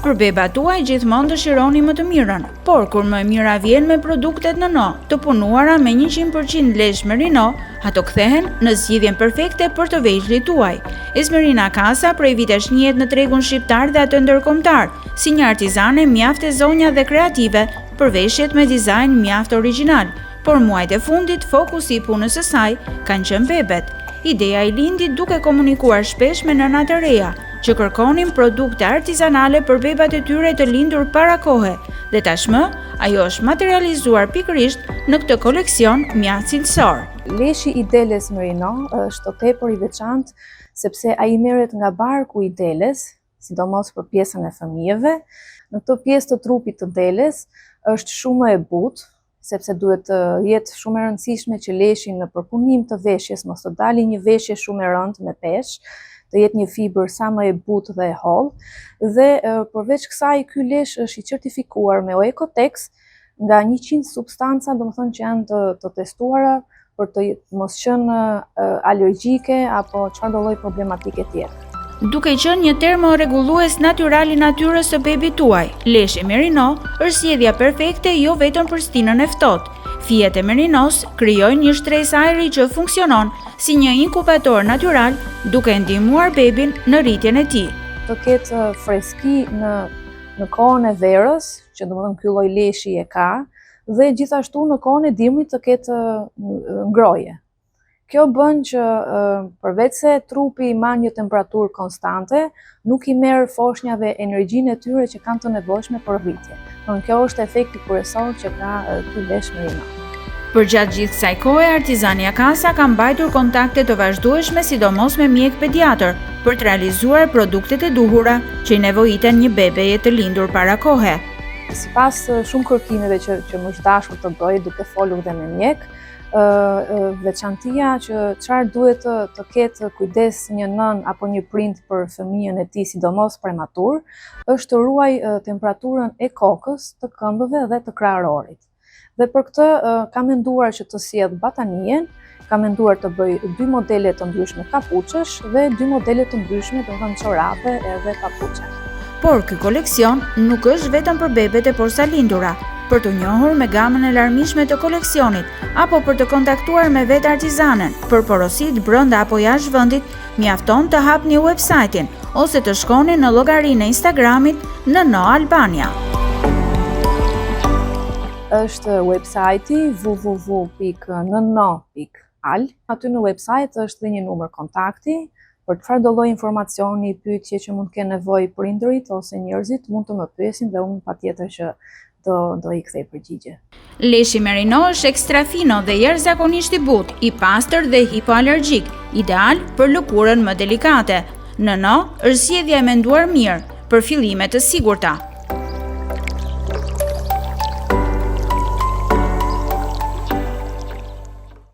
Për bebat tuaj gjithmonë dëshironi më të mirën, por kur më e mira vjen me produktet Nëno, të punuara me 100% lesh merino, ato kthehen në zgjidhjen perfekte për të veshlit tuaj. Esmerina Casa prej vitesh njihet në tregun shqiptar dhe atë ndërkombëtar, si një artizane mjaft e zonja dhe kreative për veshjet me dizajn mjaft origjinal, por muajt e fundit fokusi i punës së saj kanë qenë bebet. Ideja i lindi duke komunikuar shpesh me nënat e reja, që kërkonin produkte artizanale për bebat e tyre të lindur para kohe, dhe tashmë ajo është materializuar pikërisht në këtë koleksion mjaft cilësor. Leshi i deles merino është tepër i veçantë sepse ai merret nga barku i deles, sidomos për pjesën e fëmijëve. Në këtë pjesë të trupit të deles është shumë e butë, sepse duhet të jetë shumë e rëndësishme që leshi në përpunim të veshjes mos të dalë një veshje shumë e rëndë me peshë, të jetë një fibër sa më e butë dhe e hollë, dhe përveç kësaj ky lesh është i certifikuar me Oekotex nga 100 substanca, domethënë që janë të testuara për të mos qenë alergjike apo çfarëdo lloj problematike tjetër. Duke qenë një termoregullues natyral i natyrës së bebit tuaj, leshi merino është zgjedhja perfekte jo vetëm për stinën e ftohtë. Fijet e merinos krijojnë një shtresë ajri që funksionon si një inkubator natyral, duke ndihmuar bebin në rritjen e tij. Të ketë freski në kohën e verës, që domethënë ky lloj leshi e ka, dhe gjithashtu në kohën e dimrit të ketë ngroje. Kjo bën që përveç se trupi marr një temperaturë konstante, nuk i merr foshnjave energjinë e tyre që kanë të nevojshme për rritje. Kjo është efekti kryesor që ka ky lesh merino. Përgjatë gjithë kësaj kohe, Artizania Casa ka mbajtur kontakte të vazhdueshme sidomos me mjek pediatër për të realizuar produktet e duhura që i nevojiten një bebeje të lindur para kohe. Sipas shumë kërkimeve që më është dashur të bëj duke folur dhe me mjek, veçantia që çfarë duhet të ketë kujdes një nën apo një prind për fëmijën e tij, sidomos prematur, është të ruaj temperaturën e kokës, të këmbëve dhe të kraharorit. Dhe për këtë kam menduar që të sjell batanien, kam menduar të bëj 2 modele të ndryshme kapuçesh dhe 2 modele të ndryshme, domethënë çorape edhe papuçe. Por ky koleksion nuk është vetëm për bebet e porsalindura. Për të njohur me gamën e larmishme të koleksionit, apo për të kontaktuar me vetë artizanen, për porosit brenda apo jashtë vendit, mjafton të hapni website-in ose të shkoni në llogarinë e Instagramit Nëno Albania. Është website-i www.nëno.al. Aty në website është dhe një numër kontakti për çfarëdo lloj informacioni, pyetje që mund të kenë nevojë prindërit ose njerëzit, mund të më pyesin dhe unë patjetër që do i kthej përgjigje. Leshi merino është ekstra fino dhe jashtëzakonisht i butë, i pastër dhe hipoalergjik, ideal për lëkurën më delikate. Nëno është zgjedhja e menduar mirë për fillime të sigurta.